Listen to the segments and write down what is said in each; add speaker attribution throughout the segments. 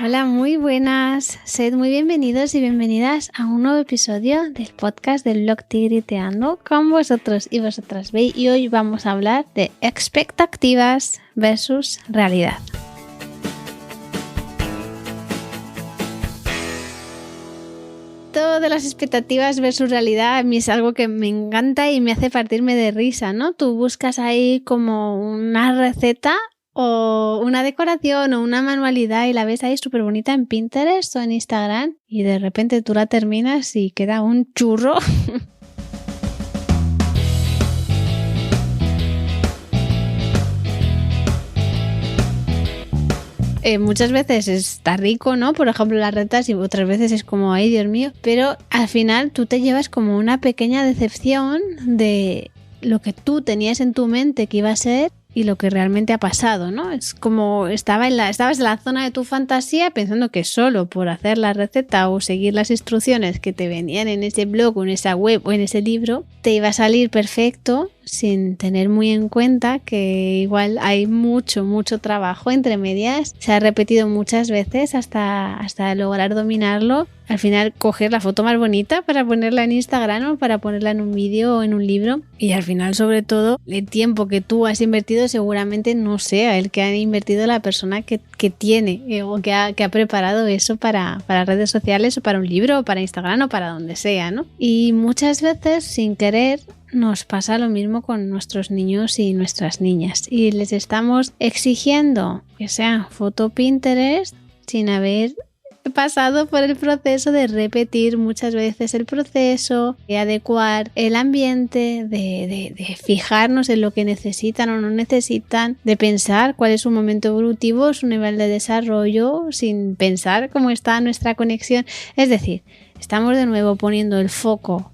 Speaker 1: Hola, muy buenas. Sed muy bienvenidos y bienvenidas a un nuevo episodio del podcast del blog Tigriteando con vosotros y vosotras. ¿Veis? Y hoy vamos a hablar de expectativas versus realidad. Todo de las expectativas versus realidad a mí es algo que me encanta y me hace partirme de risa, ¿no? Tú buscas ahí como una receta o una decoración o una manualidad y la ves ahí súper bonita en Pinterest o en Instagram y de repente tú la terminas y queda un churro. Muchas veces está rico, ¿no? Por ejemplo, las recetas y otras veces es como, ay, Dios mío. Pero al final tú te llevas como una pequeña decepción de lo que tú tenías en tu mente que iba a ser y lo que realmente ha pasado, ¿no? Es como estabas en la zona de tu fantasía pensando que solo por hacer la receta o seguir las instrucciones que te venían en ese blog o en esa web o en ese libro te iba a salir perfecto, sin tener muy en cuenta que igual hay mucho trabajo entre medias. Se ha repetido muchas veces hasta lograr dominarlo. Al final coger la foto más bonita para ponerla en Instagram o para ponerla en un vídeo o en un libro. Y al final, sobre todo, el tiempo que tú has invertido seguramente no sea el que ha invertido la persona que tiene o que ha preparado eso para redes sociales o para un libro o para Instagram o para donde sea, ¿no? Y muchas veces, sin querer, nos pasa lo mismo con nuestros niños y nuestras niñas y les estamos exigiendo que sean foto Pinterest sin haber pasado por el proceso de repetir muchas veces el proceso, de adecuar el ambiente, de fijarnos en lo que necesitan o no necesitan, de pensar cuál es su momento evolutivo, su nivel de desarrollo, sin pensar cómo está nuestra conexión. Es decir, estamos de nuevo poniendo el foco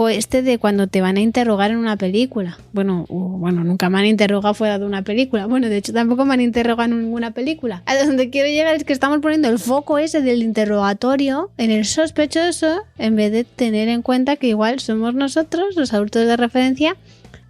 Speaker 1: este de cuando te van a interrogar en una película. Bueno, nunca me han interrogado fuera de una película. Bueno, de hecho tampoco me han interrogado en ninguna película. A donde quiero llegar es que estamos poniendo el foco ese del interrogatorio en el sospechoso en vez de tener en cuenta que igual somos nosotros, los adultos de referencia,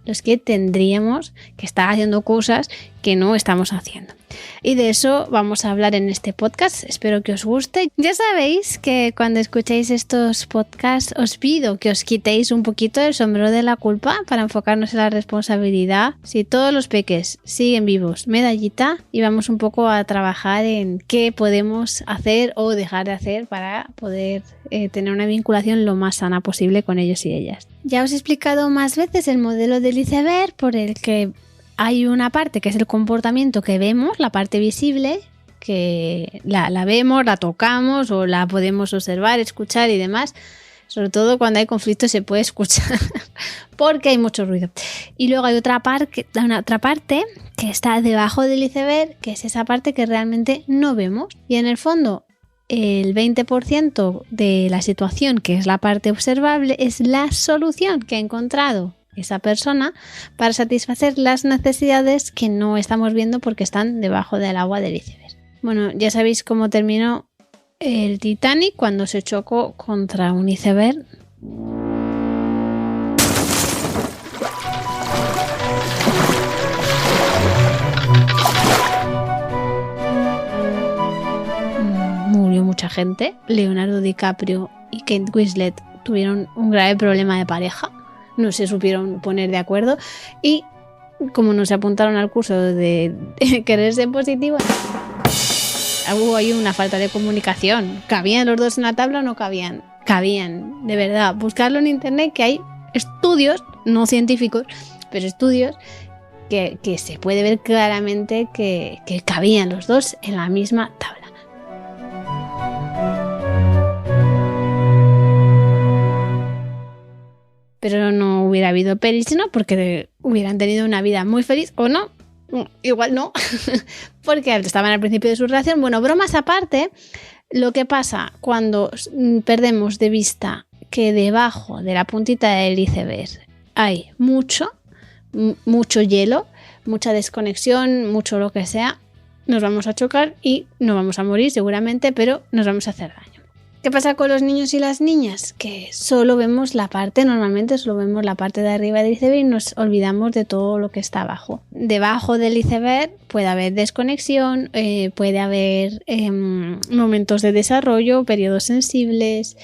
Speaker 1: los que tendríamos que estar haciendo cosas que no estamos haciendo. Y de eso vamos a hablar en este podcast. Espero que os guste. Ya sabéis que cuando escucháis estos podcasts os pido que os quitéis un poquito el sombrero de la culpa para enfocarnos en la responsabilidad. Si todos los peques siguen vivos, medallita, y vamos un poco a trabajar en qué podemos hacer o dejar de hacer para poder tener una vinculación lo más sana posible con ellos y ellas. Ya os he explicado más veces el modelo del iceberg por el que hay una parte que es el comportamiento que vemos, la parte visible, que la vemos, la tocamos o la podemos observar, escuchar y demás. Sobre todo cuando hay conflicto se puede escuchar porque hay mucho ruido. Y luego hay otra parte que está debajo del iceberg, que es esa parte que realmente no vemos. Y en el fondo, el 20% de la situación, que es la parte observable, es la solución que ha encontrado esa persona para satisfacer las necesidades que no estamos viendo porque están debajo del agua del iceberg. Bueno, ya sabéis cómo terminó el Titanic cuando se chocó contra un iceberg. Murió mucha gente. Leonardo DiCaprio y Kate Winslet tuvieron un grave problema de pareja. No se supieron poner de acuerdo y como no se apuntaron al curso de querer ser positivo, hubo ahí una falta de comunicación. ¿Cabían los dos en la tabla o no cabían? Cabían, de verdad. Buscarlo en internet, que hay estudios, no científicos, pero estudios que se puede ver claramente que cabían los dos en la misma tabla. Pero no hubiera habido pelis, ¿no? Porque hubieran tenido una vida muy feliz, o no, igual no, porque estaban al principio de su relación. Bueno, bromas aparte, lo que pasa cuando perdemos de vista que debajo de la puntita del iceberg hay mucho hielo, mucha desconexión, mucho lo que sea, nos vamos a chocar y nos vamos a morir seguramente, pero nos vamos a hacer daño. ¿Qué pasa con los niños y las niñas? Que normalmente solo vemos la parte de arriba del iceberg y nos olvidamos de todo lo que está abajo. Debajo del iceberg puede haber desconexión, puede haber momentos de desarrollo, periodos sensibles.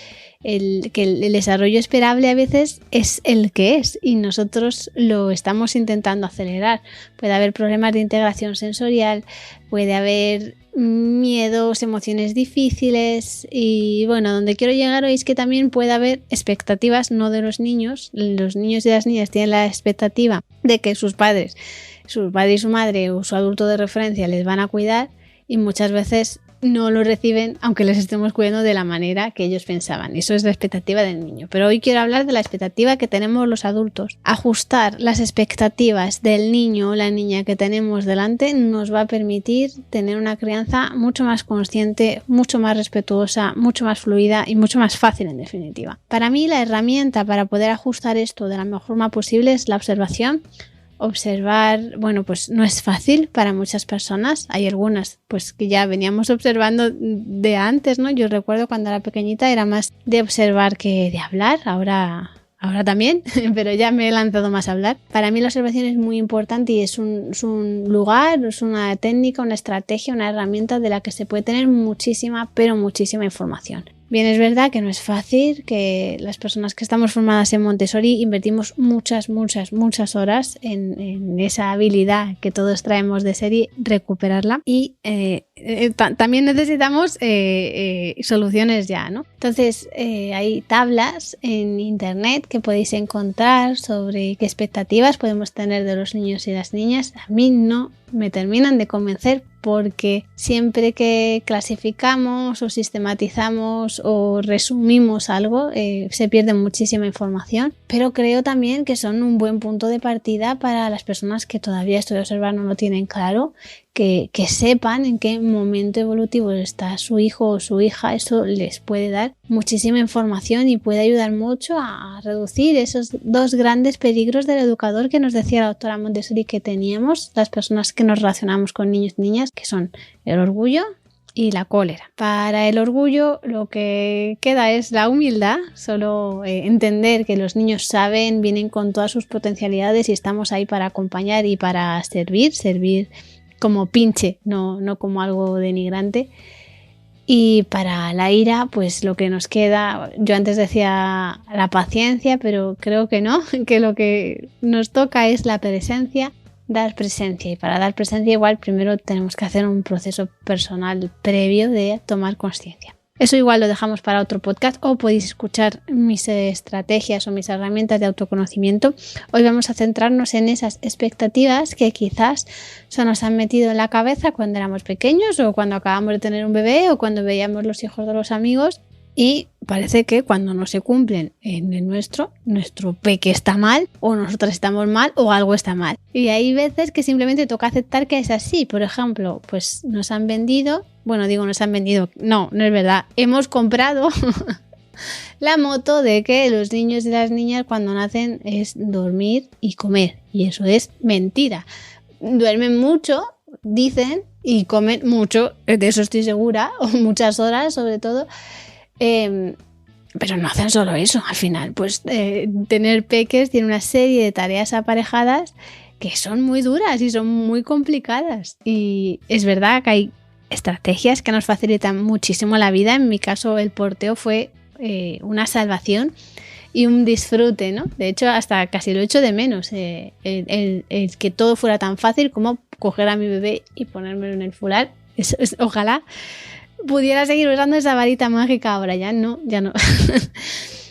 Speaker 1: El desarrollo esperable a veces es el que es y nosotros lo estamos intentando acelerar. Puede haber problemas de integración sensorial, puede haber miedos, emociones difíciles y bueno, donde quiero llegar hoy es que también puede haber expectativas no de los niños y las niñas tienen la expectativa de que su padre y su madre o su adulto de referencia les van a cuidar y muchas veces no lo reciben aunque les estemos cuidando de la manera que ellos pensaban. Eso es la expectativa del niño. Pero hoy quiero hablar de la expectativa que tenemos los adultos. Ajustar las expectativas del niño o la niña que tenemos delante nos va a permitir tener una crianza mucho más consciente, mucho más respetuosa, mucho más fluida y mucho más fácil en definitiva. Para mí la herramienta para poder ajustar esto de la mejor forma posible es la observación. Observar, bueno, pues no es fácil para muchas personas. Hay algunas pues que ya veníamos observando de antes, ¿no? Yo recuerdo cuando era pequeñita era más de observar que de hablar. Ahora también, pero ya me he lanzado más a hablar. Para mí la observación es muy importante y es un lugar, es una técnica, una estrategia, una herramienta de la que se puede tener muchísima, pero muchísima información. Bien, es verdad que no es fácil, que las personas que estamos formadas en Montessori invertimos muchas horas en esa habilidad que todos traemos de serie, recuperarla y también necesitamos soluciones ya, ¿no? Entonces hay tablas en internet que podéis encontrar sobre qué expectativas podemos tener de los niños y las niñas. A mí no me terminan de convencer porque siempre que clasificamos o sistematizamos o resumimos algo se pierde muchísima información, pero creo también que son un buen punto de partida para las personas que todavía esto de observar no lo tienen claro, que sepan en qué momento evolutivo está su hijo o su hija. Eso les puede dar muchísima información y puede ayudar mucho a reducir esos dos grandes peligros del educador que nos decía la doctora Montessori que teníamos las personas que nos relacionamos con niños y niñas, que son el orgullo y la cólera. Para el orgullo lo que queda es la humildad, solo entender que los niños vienen con todas sus potencialidades y estamos ahí para acompañar y para servir como pinche, no como algo denigrante. Y para la ira, pues lo que nos queda, yo antes decía la paciencia, pero creo que no, que lo que nos toca es la presencia, dar presencia. Y para dar presencia igual primero tenemos que hacer un proceso personal previo de tomar conciencia. Eso igual lo dejamos para otro podcast o podéis escuchar mis estrategias o mis herramientas de autoconocimiento. Hoy vamos a centrarnos en esas expectativas que quizás se nos han metido en la cabeza cuando éramos pequeños o cuando acabamos de tener un bebé o cuando veíamos los hijos de los amigos y parece que cuando no se cumplen en el nuestro peque está mal o nosotras estamos mal o algo está mal. Y hay veces que simplemente toca aceptar que es así. Por ejemplo, pues nos han vendido, no es verdad, hemos comprado la moto de que los niños y las niñas cuando nacen es dormir y comer y eso es mentira. Duermen mucho, dicen, y comen mucho, de eso estoy segura, o muchas horas sobre todo. Pero no hacen solo eso, al final pues tener peques tiene una serie de tareas aparejadas que son muy duras y son muy complicadas y es verdad que hay estrategias que nos facilitan muchísimo la vida. En mi caso el porteo fue una salvación y un disfrute, ¿no? De hecho hasta casi lo echo de menos, el que todo fuera tan fácil como coger a mi bebé y ponérmelo en el fular. Ojalá pudiera seguir usando esa varita mágica ahora, ya no.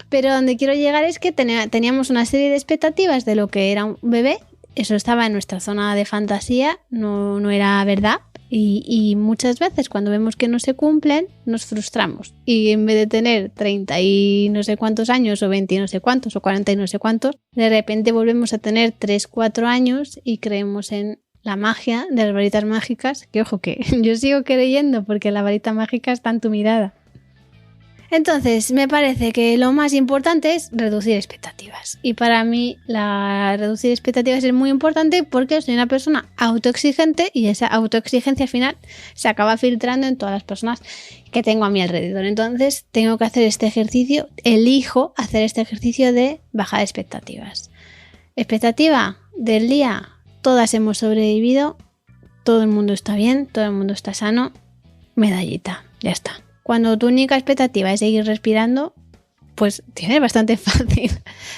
Speaker 1: Pero donde quiero llegar es que teníamos una serie de expectativas de lo que era un bebé. Eso estaba en nuestra zona de fantasía, no era verdad. Y muchas veces cuando vemos que no se cumplen, nos frustramos. Y en vez de tener 30 y no sé cuántos años, o 20 y no sé cuántos, o 40 y no sé cuántos, de repente volvemos a tener 3, 4 años y creemos en la magia de las varitas mágicas, que ojo que yo sigo creyendo porque la varita mágica está en tu mirada. Entonces, me parece que lo más importante es reducir expectativas. Y para mí, reducir expectativas es muy importante porque soy una persona autoexigente y esa autoexigencia al final se acaba filtrando en todas las personas que tengo a mi alrededor. Entonces, tengo que hacer este ejercicio, elijo hacer este ejercicio de bajar expectativas. Expectativa del día, todas hemos sobrevivido, todo el mundo está bien, todo el mundo está sano, medallita, ya está. Cuando tu única expectativa es seguir respirando, pues tienes bastante fácil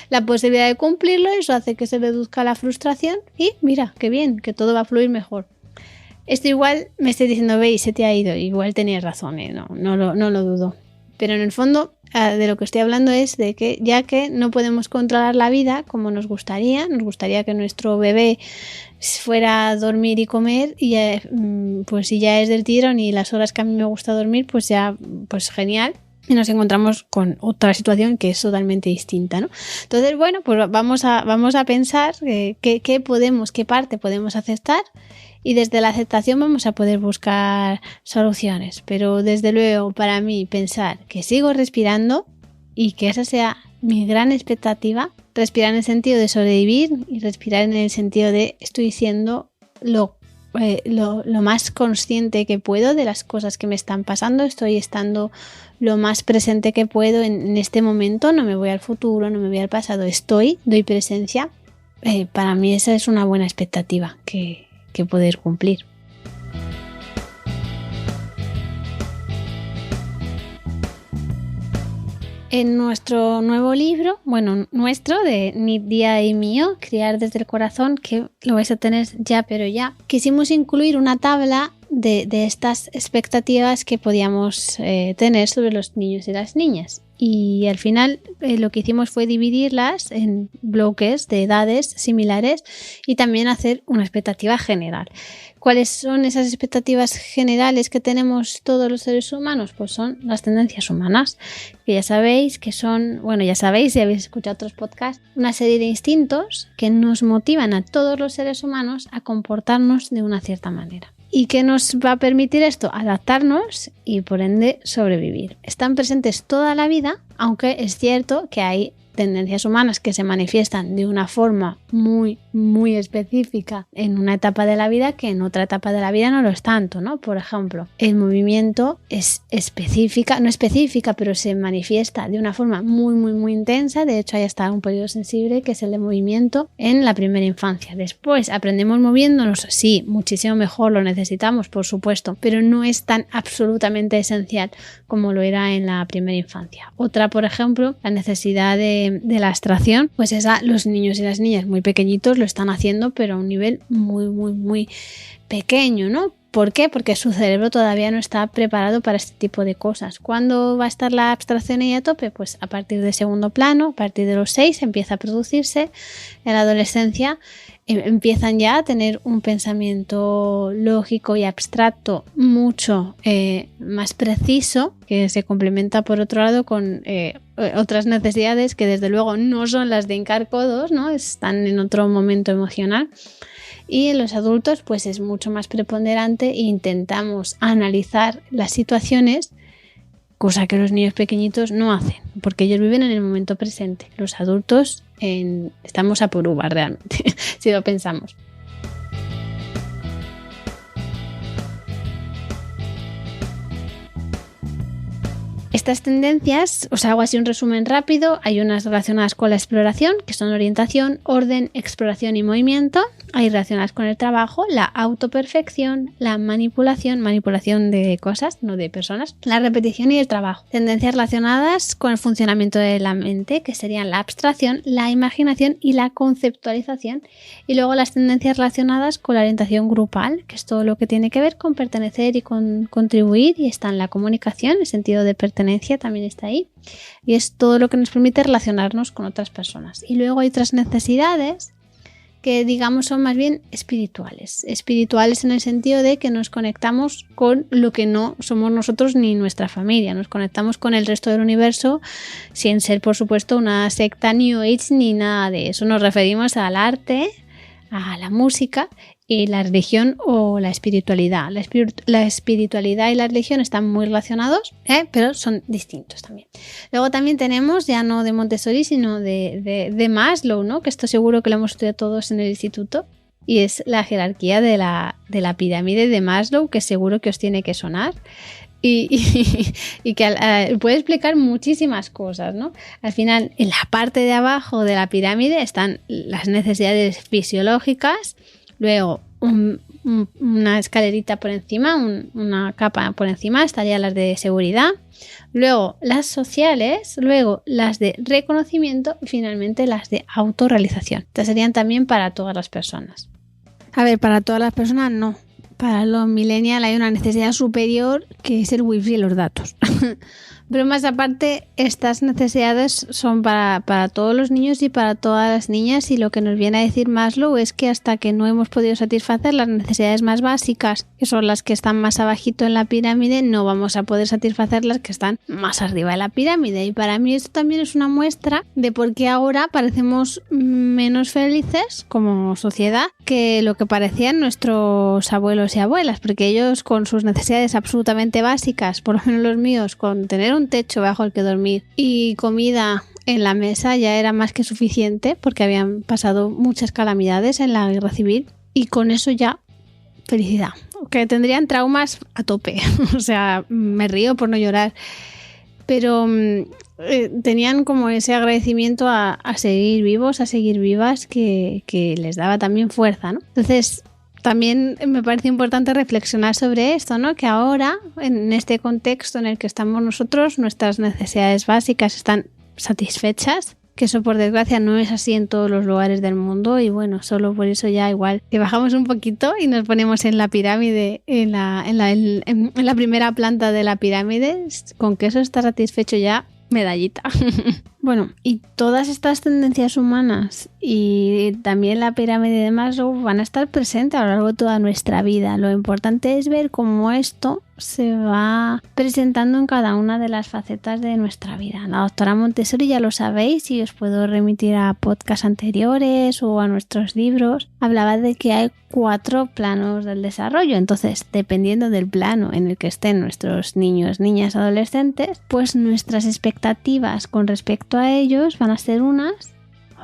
Speaker 1: la posibilidad de cumplirlo. Eso hace que se reduzca la frustración y mira, qué bien, que todo va a fluir mejor. Esto igual me estoy diciendo, veis, se te ha ido, igual tenías razón, no lo dudo. Pero en el fondo de lo que estoy hablando es de que ya que no podemos controlar la vida como nos gustaría que nuestro bebé fuera a dormir y comer y pues si ya es del tirón y las horas que a mí me gusta dormir, pues ya, pues genial. Y nos encontramos con otra situación que es totalmente distinta, ¿no? Entonces, bueno, pues vamos a pensar qué parte podemos aceptar y desde la aceptación vamos a poder buscar soluciones. Pero desde luego, para mí, pensar que sigo respirando y que esa sea mi gran expectativa, respirar en el sentido de sobrevivir y respirar en el sentido de estoy siendo lo más consciente que puedo de las cosas que me están pasando, estoy estando lo más presente que puedo en este momento, no me voy al futuro, no me voy al pasado, doy presencia. Para mí esa es una buena expectativa que poder cumplir. En nuestro nuevo libro, de Nidia y mío, Criar desde el corazón, que lo vais a tener ya, quisimos incluir una tabla de estas expectativas que podíamos tener sobre los niños y las niñas. Y al final lo que hicimos fue dividirlas en bloques de edades similares y también hacer una expectativa general. ¿Cuáles son esas expectativas generales que tenemos todos los seres humanos? Pues son las tendencias humanas, que ya sabéis que son, ya sabéis si habéis escuchado otros podcasts, una serie de instintos que nos motivan a todos los seres humanos a comportarnos de una cierta manera. ¿Y qué nos va a permitir esto? Adaptarnos y por ende sobrevivir. Están presentes toda la vida, aunque es cierto que hay tendencias humanas que se manifiestan de una forma muy, muy específica en una etapa de la vida que en otra etapa de la vida no lo es tanto, ¿no? Por ejemplo, el movimiento es no específica, pero se manifiesta de una forma muy, muy, muy intensa. De hecho, hay hasta un periodo sensible que es el de movimiento en la primera infancia. Después aprendemos moviéndonos, sí, muchísimo mejor, lo necesitamos, por supuesto, pero no es tan absolutamente esencial como lo era en la primera infancia. Otra, por ejemplo, la necesidad de la abstracción, pues esa los niños y las niñas muy pequeñitos lo están haciendo, pero a un nivel muy, muy, muy pequeño, ¿no? ¿Por qué? Porque su cerebro todavía no está preparado para este tipo de cosas. ¿Cuándo va a estar la abstracción ahí a tope? Pues a partir de segundo plano, a partir de los 6 empieza a producirse. En la adolescencia empiezan ya a tener un pensamiento lógico y abstracto mucho más preciso, que se complementa por otro lado con otras necesidades que desde luego no son las de hincar codos, ¿no? Están en otro momento emocional. Y en los adultos pues es mucho más preponderante e intentamos analizar las situaciones, cosa que los niños pequeñitos no hacen, porque ellos viven en el momento presente. Los adultos estamos a por uvas realmente, si lo pensamos. Estas tendencias, os hago así un resumen rápido. Hay unas relacionadas con la exploración, que son orientación, orden, exploración y movimiento. Hay relacionadas con el trabajo, la autoperfección, la manipulación de cosas, no de personas, la repetición y el trabajo. Tendencias relacionadas con el funcionamiento de la mente, que serían la abstracción, la imaginación y la conceptualización. Y luego las tendencias relacionadas con la orientación grupal, que es todo lo que tiene que ver con pertenecer y con contribuir, y está en la comunicación, el sentido de pertenencia también está ahí, y es todo lo que nos permite relacionarnos con otras personas. Y luego hay otras necesidades que digamos son más bien espirituales en el sentido de que nos conectamos con lo que no somos nosotros ni nuestra familia, nos conectamos con el resto del universo sin ser por supuesto una secta New Age ni nada de eso. Nos referimos al arte, a la música y la religión o la espiritualidad. La espiritualidad y la religión están muy relacionados, pero son distintos también. Luego también tenemos, ya no de Montessori, sino de Maslow, ¿no? Que esto seguro que lo hemos estudiado todos en el instituto, y es la jerarquía de la pirámide de Maslow, que seguro que os tiene que sonar. Y que puede explicar muchísimas cosas, ¿no? Al final, en la parte de abajo de la pirámide están las necesidades fisiológicas, luego una escalerita por encima, una capa por encima, estarían las de seguridad, luego las sociales, luego las de reconocimiento y finalmente las de autorrealización. Estas serían también para todas las personas. A ver, para todas las personas no. Para los millennials hay una necesidad superior que es el wifi y los datos. Pero más aparte, estas necesidades son para todos los niños y para todas las niñas, y lo que nos viene a decir Maslow es que hasta que no hemos podido satisfacer las necesidades más básicas, que son las que están más abajito en la pirámide, no vamos a poder satisfacer las que están más arriba de la pirámide. Y para mí esto también es una muestra de por qué ahora parecemos menos felices como sociedad que lo que parecían nuestros abuelos y abuelas, porque ellos con sus necesidades absolutamente básicas, por lo menos los míos, con tener un techo bajo el que dormir y comida en la mesa ya era más que suficiente, porque habían pasado muchas calamidades en la guerra civil, y con eso ya felicidad. Que tendrían traumas a tope, o sea, me río por no llorar, pero tenían como ese agradecimiento a seguir vivos, a seguir vivas, que les daba también fuerza, ¿no? Entonces también me parece importante reflexionar sobre esto, ¿no? Que ahora, en este contexto en el que estamos nosotros, nuestras necesidades básicas están satisfechas, que eso por desgracia no es así en todos los lugares del mundo, y bueno, solo por eso ya igual que bajamos un poquito y nos ponemos en la pirámide, en la primera planta de la pirámide, con que eso está satisfecho ya, medallita. Bueno, y todas estas tendencias humanas y también la pirámide de Maslow van a estar presentes a lo largo de toda nuestra vida. Lo importante es ver cómo esto se va presentando en cada una de las facetas de nuestra vida. La doctora Montessori, ya lo sabéis, y os puedo remitir a podcasts anteriores o a nuestros libros, hablaba de que hay 4 planos del desarrollo. Entonces, dependiendo del plano en el que estén nuestros niños, niñas, adolescentes, pues nuestras expectativas con respecto a ellos van a ser unas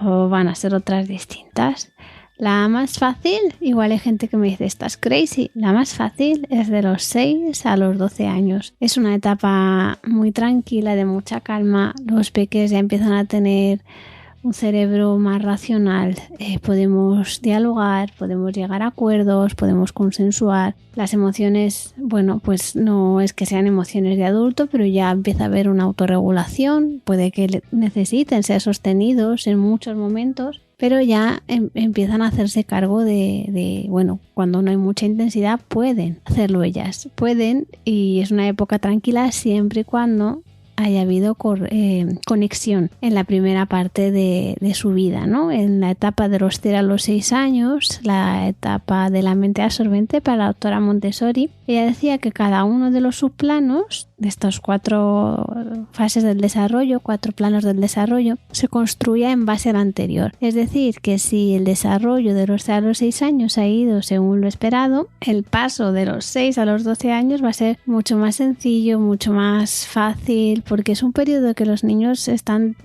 Speaker 1: o van a ser otras distintas. La más fácil, igual hay gente que me dice, estás crazy, la más fácil es de los 6 a los 12 años. Es una etapa muy tranquila, de mucha calma. Los peques ya empiezan a tener un cerebro más racional, podemos dialogar, podemos llegar a acuerdos, podemos consensuar. Las emociones, bueno, pues no es que sean emociones de adulto, pero ya empieza a haber una autorregulación, puede que necesiten ser sostenidos en muchos momentos, pero ya empiezan a hacerse cargo de, bueno, cuando no hay mucha intensidad pueden hacerlo ellas, pueden, y es una época tranquila siempre y cuando haya habido conexión en la primera parte de su vida, ¿no? En la etapa de los 0 a los 6 años, la etapa de la mente absorbente para la doctora Montessori, ella decía que cada uno de los subplanos de estas 4 fases del desarrollo, 4 planos del desarrollo, se construía en base al anterior. Es decir, que si el desarrollo de los 0 a los 6 años ha ido según lo esperado, el paso de los 6 a los 12 años va a ser mucho más sencillo, mucho más fácil, porque es un periodo que los niños están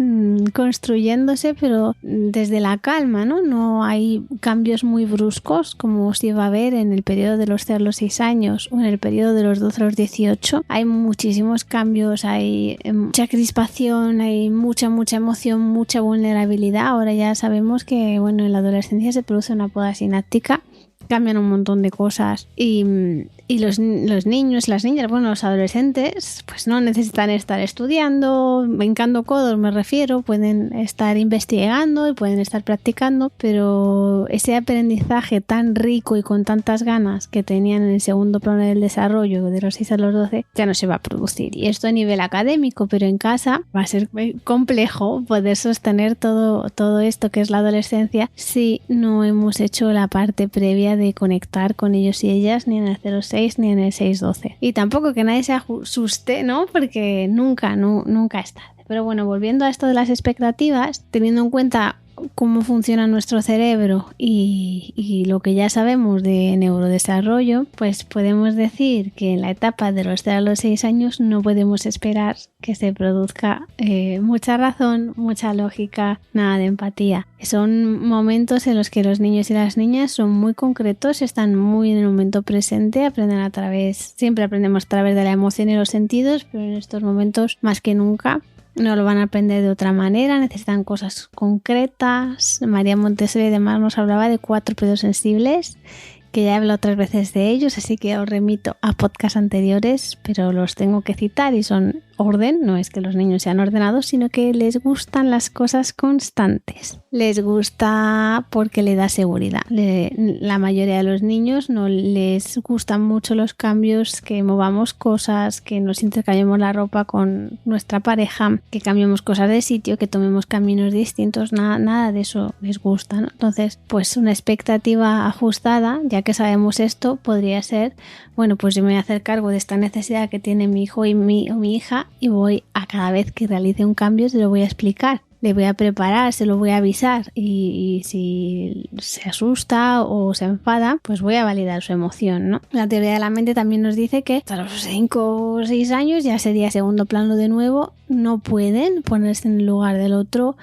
Speaker 1: construyéndose, pero desde la calma, ¿no? No hay cambios muy bruscos como se va a ver en el periodo de los 0 a los 6 años o en el periodo de los 12 a los 18. Hay muchísimos cambios, hay mucha crispación, hay mucha emoción, mucha vulnerabilidad. Ahora ya sabemos que, bueno, en la adolescencia se produce una poda sináptica, cambian un montón de cosas, y los niños, las niñas, bueno, los adolescentes, pues no necesitan estar estudiando, hincando codos me refiero, pueden estar investigando y pueden estar practicando, pero ese aprendizaje tan rico y con tantas ganas que tenían en el segundo plano del desarrollo, de los 6 a los 12, ya no se va a producir. Y esto a nivel académico, pero en casa va a ser complejo poder sostener todo esto que es la adolescencia si no hemos hecho la parte previa de conectar con ellos y ellas, ni en el 0-6 ni en el 6-12. Y tampoco que nadie se asuste, ¿no? Porque nunca es tarde. Pero bueno, volviendo a esto de las expectativas, teniendo en cuenta cómo funciona nuestro cerebro y lo que ya sabemos de neurodesarrollo, pues podemos decir que en la etapa de los 0 a los 6 años no podemos esperar que se produzca mucha razón, mucha lógica, nada de empatía. Son momentos en los que los niños y las niñas son muy concretos, están muy en el momento presente, siempre aprendemos a través de la emoción y los sentidos, pero en estos momentos más que nunca no lo van a aprender de otra manera, necesitan cosas concretas. María Montessori además nos hablaba de 4 periodos sensibles, que ya he hablado otras veces de ellos, así que os remito a podcasts anteriores, pero los tengo que citar y son orden, no es que los niños sean ordenados, sino que les gustan las cosas constantes. Les gusta porque le da seguridad. La mayoría de los niños no les gustan mucho los cambios, que movamos cosas, que nos intercambiemos la ropa con nuestra pareja, que cambiemos cosas de sitio, que tomemos caminos distintos, nada de eso les gusta, ¿no? Entonces, pues una expectativa ajustada, ya que sabemos esto, podría ser, bueno, pues yo me voy a hacer cargo de esta necesidad que tiene mi hijo o mi hija, y voy a cada vez que realice un cambio se lo voy a explicar, le voy a preparar, se lo voy a avisar y si se asusta o se enfada, pues voy a validar su emoción, ¿no? La teoría de la mente también nos dice que hasta los 5 o 6 años ya sería segundo plano de nuevo, no pueden ponerse en el lugar del otro.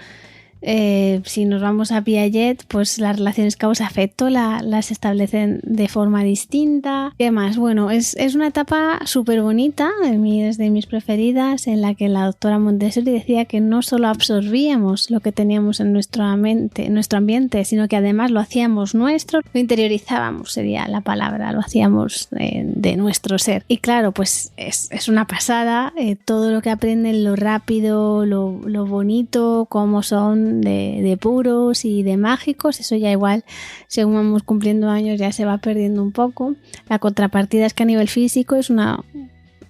Speaker 1: Si nos vamos a Piaget, pues las relaciones causa-efecto las establecen de forma distinta. ¿Qué más? Bueno, es una etapa súper bonita, es de mis preferidas, en la que la doctora Montessori decía que no solo absorbíamos lo que teníamos en nuestro ambiente, sino que además lo hacíamos nuestro, lo interiorizábamos, sería la palabra, lo hacíamos de nuestro ser. Y claro, pues es una pasada, todo lo que aprenden, lo rápido, lo bonito, cómo son de puros y de mágicos, eso ya igual según vamos cumpliendo años ya se va perdiendo un poco. La contrapartida es que a nivel físico es una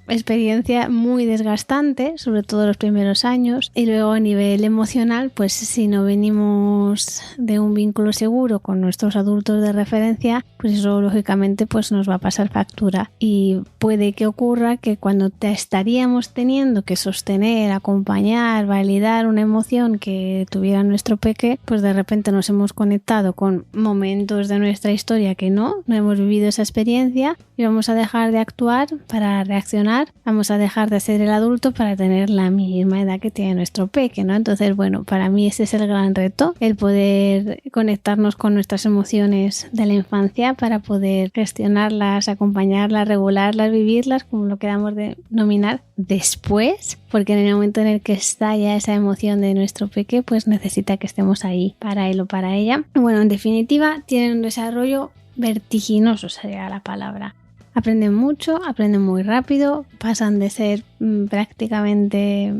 Speaker 1: experiencia muy desgastante, sobre todo los primeros años, y luego a nivel emocional, pues si no venimos de un vínculo seguro con nuestros adultos de referencia, pues eso lógicamente pues nos va a pasar factura, y puede que ocurra que cuando te estaríamos teniendo que sostener, acompañar, validar una emoción que tuviera nuestro peque, pues de repente nos hemos conectado con momentos de nuestra historia que no hemos vivido esa experiencia y vamos a dejar de actuar para reaccionar, vamos a dejar de ser el adulto para tener la misma edad que tiene nuestro peque, ¿no? Entonces, bueno, para mí ese es el gran reto, el poder conectarnos con nuestras emociones de la infancia para poder gestionarlas, acompañarlas, regularlas, vivirlas, como lo queramos denominar después, porque en el momento en el que estalla esa emoción de nuestro peque, pues necesita que estemos ahí para él o para ella. Bueno, en definitiva, tienen un desarrollo vertiginoso, sería la palabra. Aprenden mucho, aprenden muy rápido, pasan de ser prácticamente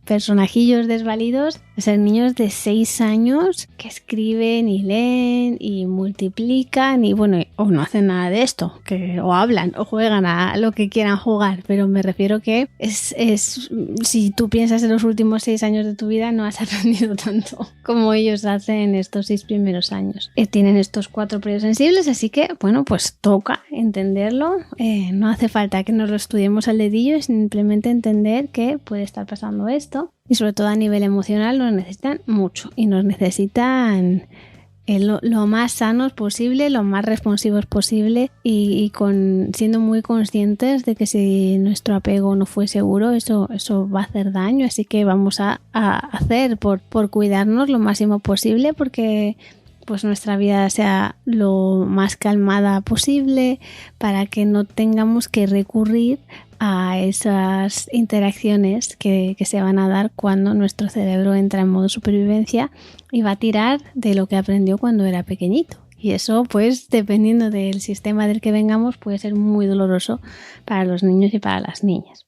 Speaker 1: personajillos desvalidos a ser niños de 6 años que escriben y leen y multiplican y bueno, o no hacen nada de esto, o hablan o juegan a lo que quieran jugar, pero me refiero que si tú piensas en los últimos 6 años de tu vida no has aprendido tanto como ellos hacen en estos 6 primeros años. Tienen estos 4 periodos sensibles, así que bueno, pues toca entender. No hace falta que nos lo estudiemos al dedillo, es simplemente entender que puede estar pasando esto y sobre todo a nivel emocional nos necesitan mucho y nos necesitan lo más sanos posible, lo más responsivos posible y siendo muy conscientes de que si nuestro apego no fue seguro eso va a hacer daño, así que vamos a hacer por cuidarnos lo máximo posible porque pues nuestra vida sea lo más calmada posible para que no tengamos que recurrir a esas interacciones que se van a dar cuando nuestro cerebro entra en modo supervivencia y va a tirar de lo que aprendió cuando era pequeñito. Y eso, pues, dependiendo del sistema del que vengamos, puede ser muy doloroso para los niños y para las niñas.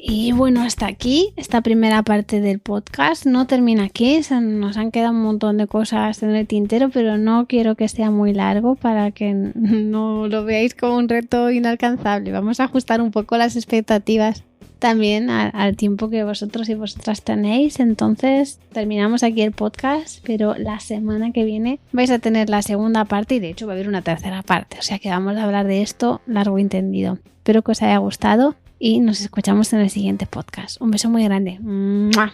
Speaker 1: Y bueno, hasta aquí esta primera parte del podcast. No termina aquí, nos han quedado un montón de cosas en el tintero, pero no quiero que sea muy largo para que no lo veáis como un reto inalcanzable. Vamos a ajustar un poco las expectativas también al tiempo que vosotros y vosotras tenéis. Entonces terminamos aquí el podcast, pero la semana que viene vais a tener la segunda parte y de hecho va a haber una tercera parte. O sea que vamos a hablar de esto largo y tendido. Espero que os haya gustado. y nos escuchamos en el siguiente podcast. Un beso muy grande. ¡Mua!